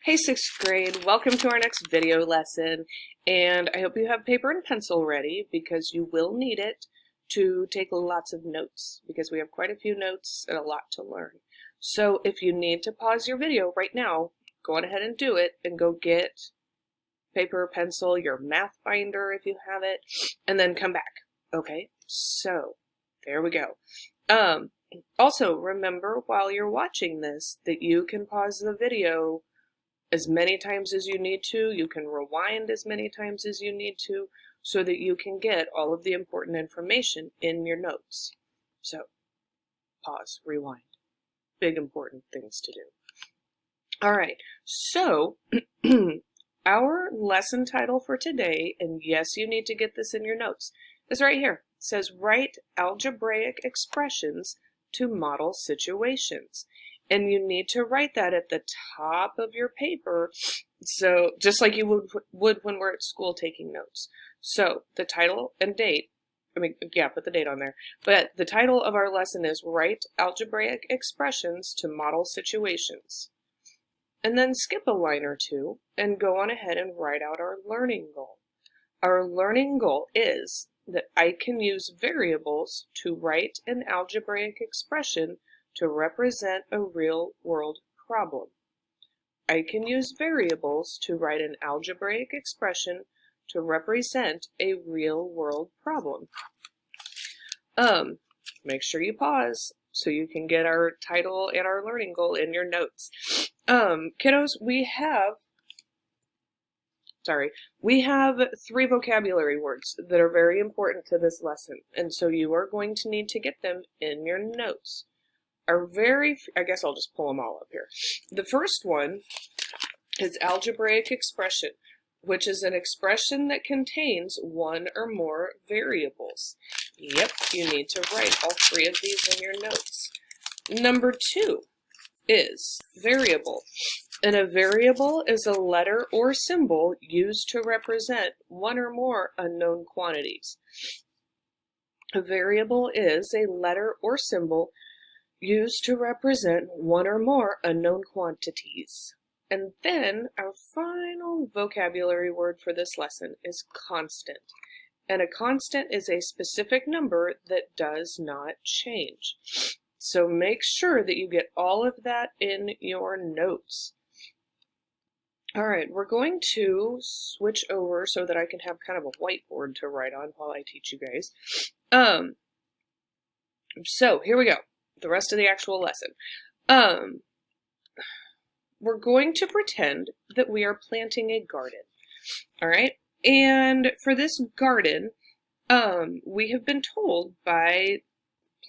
Hey 6th grade, welcome to our next video lesson, and I hope you have paper and pencil ready because you will need it to take lots of notes because we have quite a few notes and a lot to learn. So if you need to pause your video right now, go on ahead and do it and go get paper, pencil, your math binder if you have it, and then come back. Okay, so there we go. Also remember while you're watching this that you can pause the video as many times as you need to. You can rewind as many times as you need to so that you can get all of the important information in your notes. So, pause, rewind. Big important things to do. All right, so our lesson title for today, and yes, you need to get this in your notes, is right here. It says, write algebraic expressions to model situations. And you need to write that at the top of your paper, so just like you would when we're at school taking notes. So the title and date, put the date on there, but the title of our lesson is Write Algebraic Expressions to Model Situations. And then skip a line or two and go on ahead and write out our learning goal. Our learning goal is that I can use variables to write an algebraic expression to represent a real-world problem. I can use variables to write an algebraic expression to represent a real-world problem. Make sure you pause so you can get our title and our learning goal in your notes. Kiddos, we have 3 vocabulary words that are very important to this lesson, and so you are going to need to get them in your notes. I guess I'll just pull them all up here. The first one is algebraic expression, which is an expression that contains one or more variables. Yep, you need to write all 3 of these in your notes. Number 2 is variable. And a variable is a letter or symbol used to represent one or more unknown quantities. A variable is a letter or symbol used to represent one or more unknown quantities. And then our final vocabulary word for this lesson is constant. And a constant is a specific number that does not change. So make sure that you get all of that in your notes. All right, we're going to switch over so that I can have kind of a whiteboard to write on while I teach you guys. So here we go. The rest of the actual lesson. We're going to pretend that we are planting a garden. All right. And for this garden, we have been told by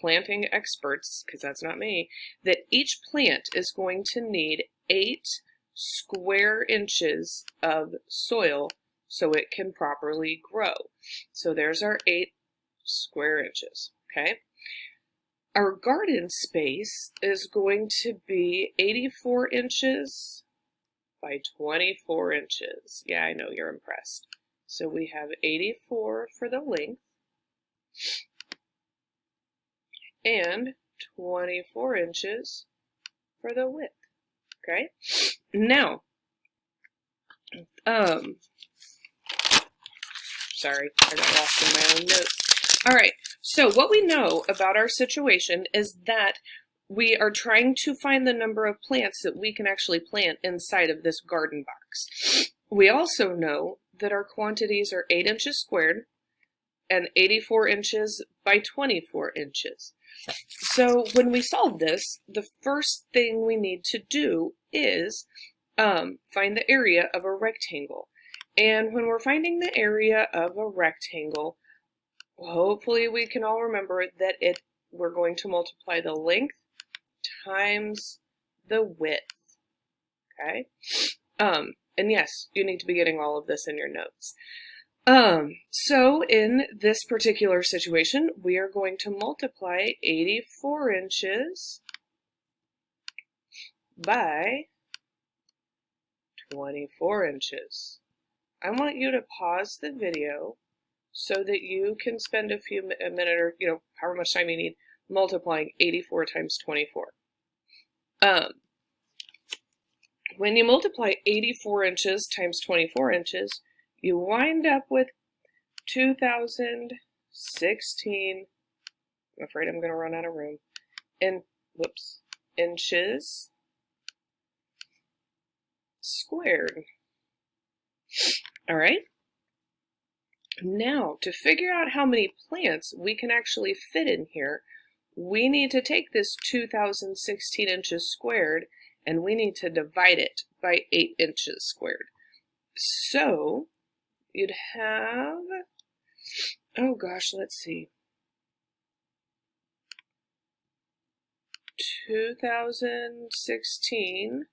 planting experts, because that's not me, that each plant is going to need 8 square inches of soil so it can properly grow. So there's our 8 square inches. Okay. Our garden space is going to be 84 inches by 24 inches. Yeah, I know you're impressed. So we have 84 for the length and 24 inches for the width. Okay? Now, sorry, I got lost in my own notes. All right, so what we know about our situation is that we are trying to find the number of plants that we can actually plant inside of this garden box. We also know that our quantities are 8 inches squared and 84 inches by 24 inches. So when we solve this, the first thing we need to do is find the area of a rectangle. And when we're finding the area of a rectangle, hopefully we can all remember that we're going to multiply the length times the width. Okay? And yes, you need to be getting all of this in your notes. So in this particular situation, we are going to multiply 84 inches by 24 inches. I want you to pause the video so that you can spend a minute or, however much time you need multiplying 84 times 24. When you multiply 84 inches times 24 inches, you wind up with 2016, I'm afraid I'm going to run out of room, inches squared. All right. Now, to figure out how many plants we can actually fit in here, we need to take this 2016 inches squared and we need to divide it by 8 inches squared. So, you'd have, oh gosh, let's see, 2016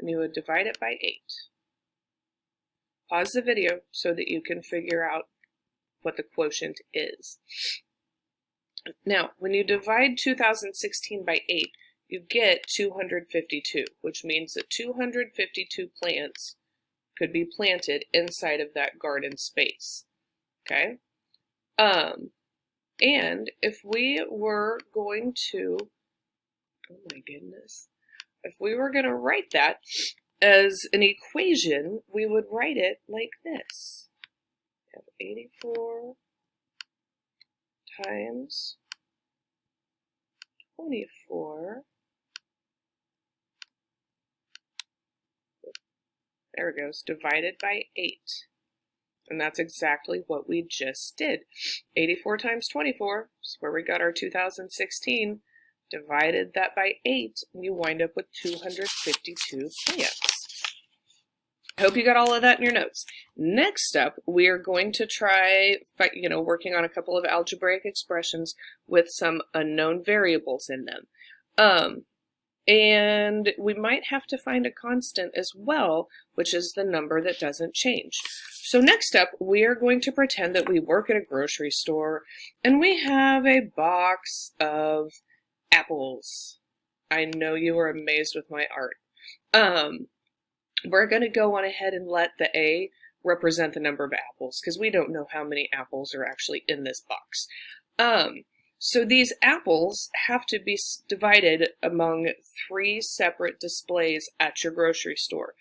and you would divide it by 8. Pause the video so that you can figure out what the quotient is. Now, when you divide 2016 by 8, you get 252, which means that 252 plants could be planted inside of that garden space. Okay? And if we were going to, oh my goodness, if we were going to write that as an equation, we would write it like this. We have 84 times 24. There it goes, divided by 8. And that's exactly what we just did. 84 times 24 is where we got our 2016. Divided that by 8, and you wind up with 252 plants. I hope you got all of that in your notes. Next up, we are going to try, working on a couple of algebraic expressions with some unknown variables in them. And we might have to find a constant as well, which is the number that doesn't change. So next up, we are going to pretend that we work at a grocery store and we have a box of apples. I know you are amazed with my art. We're going to go on ahead and let the A represent the number of apples because we don't know how many apples are actually in this box. So these apples have to be divided among 3 separate displays at your grocery store.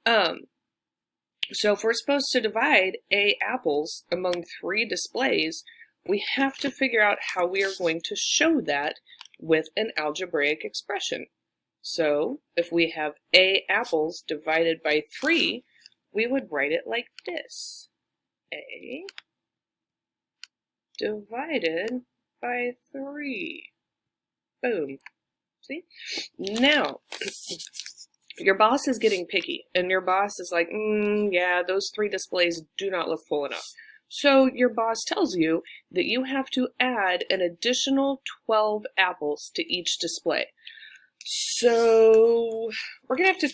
So if we're supposed to divide A apples among 3 displays, we have to figure out how we are going to show that with an algebraic expression. So if we have A apples divided by 3, we would write it like this. A divided by 3. Boom. See? Now, your boss is getting picky, and your boss is like, yeah, those 3 displays do not look full enough. So your boss tells you that you have to add an additional 12 apples to each display. So we're going to have to,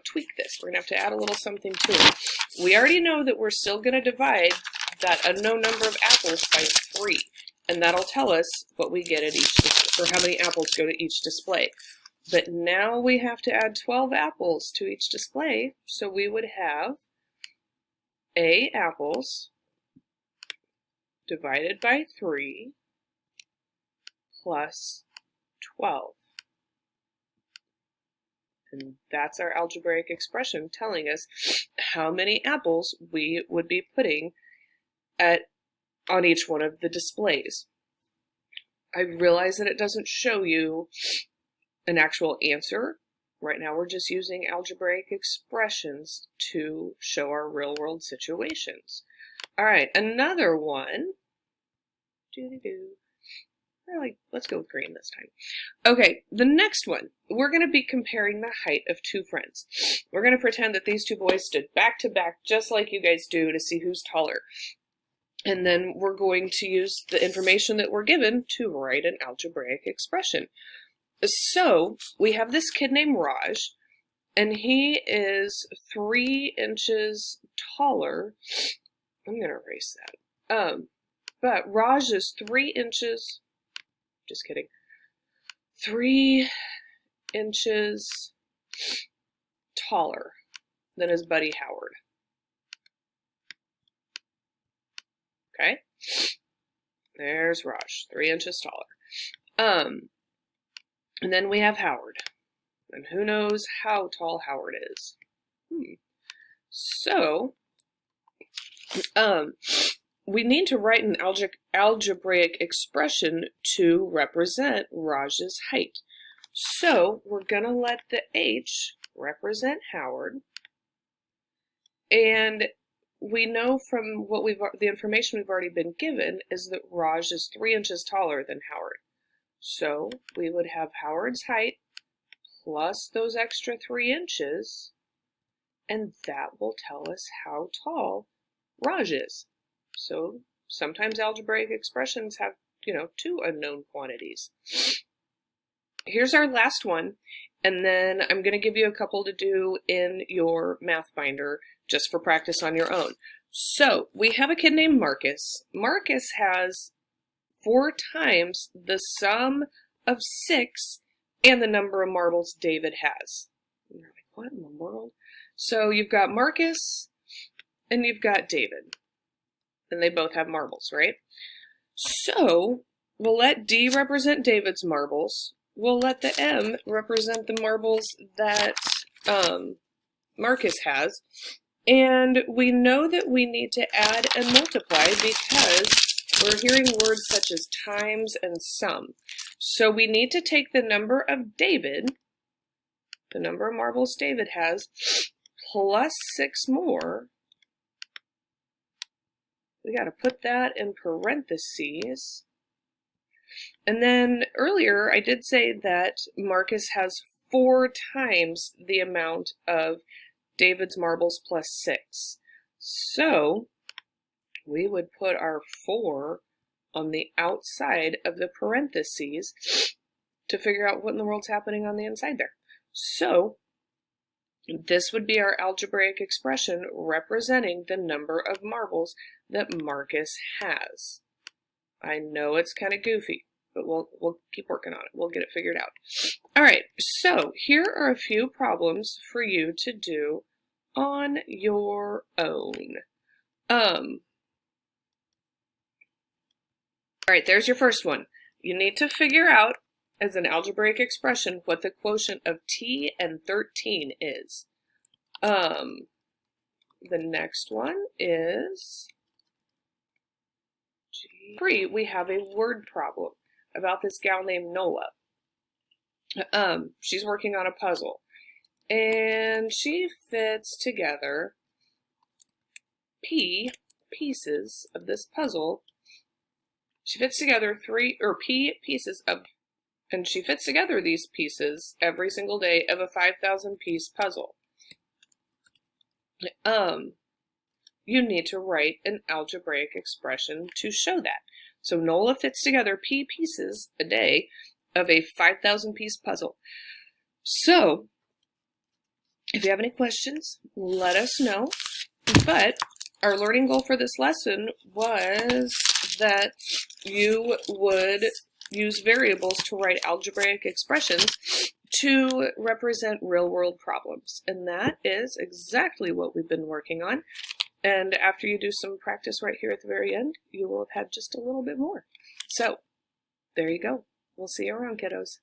tweak this. We're going to have to add a little something to it. We already know that we're still going to divide that unknown number of apples by 3. And that'll tell us what we get at each, or how many apples go to each display. But now we have to add 12 apples to each display. So we would have A apples divided by 3 plus 12. And that's our algebraic expression telling us how many apples we would be putting on each one of the displays. I realize that it doesn't show you an actual answer. Right now we're just using algebraic expressions to show our real-world situations. All right, another one. Let's go with green this time. Okay, the next one. We're going to be comparing the height of 2 friends. We're going to pretend that these 2 boys stood back to back just like you guys do to see who's taller. And then we're going to use the information that we're given to write an algebraic expression. So we have this kid named Raj, and he is 3 inches taller. I'm going to erase that. But Raj is 3 inches, just kidding, 3 inches taller than his buddy Howard. Okay, there's Raj, 3 inches taller. And then we have Howard. And who knows how tall Howard is? So, we need to write an algebraic expression to represent Raj's height. So, we're going to let the H represent Howard. And we know from what the information we've already been given is that Raj is 3 inches taller than Howard. So, we would have Howard's height plus those extra 3 inches, and that will tell us how tall Raj is. So sometimes algebraic expressions have, 2 unknown quantities. Here's our last one, and then I'm going to give you a couple to do in your math binder just for practice on your own. So we have a kid named Marcus. Marcus has 4 times the sum of 6 and the number of marbles David has. And you're like, what in the world? So you've got Marcus and you've got David. And they both have marbles, right? So we'll let D represent David's marbles. We'll let the M represent the marbles that Marcus has. And we know that we need to add and multiply because we're hearing words such as times and sum. So we need to take the number of David, the number of marbles David has, plus 6 more. We got to put that in parentheses. And then earlier I did say that Marcus has 4 times the amount of David's marbles plus 6. So we would put our 4 on the outside of the parentheses to figure out what in the world's happening on the inside there. So this would be our algebraic expression representing the number of marbles that Marcus has. I know it's kind of goofy, but we'll keep working on it. We'll get it figured out. All right, so here are a few problems for you to do on your own. All right, there's your first one. You need to figure out, as an algebraic expression, what the quotient of t and 13 is. The next one is 3. We have a word problem about this gal named Nola. She's working on a puzzle, and she fits together P pieces of this puzzle. She fits together P pieces of, and she fits together these pieces every single day of a 5,000 piece puzzle. You need to write an algebraic expression to show that. So Nola fits together P pieces a day of a 5,000 piece puzzle. So if you have any questions, let us know. But our learning goal for this lesson was that you would use variables to write algebraic expressions to represent real-world problems. And that is exactly what we've been working on. And after you do some practice right here at the very end, you will have had just a little bit more. So there you go. We'll see you around, kiddos.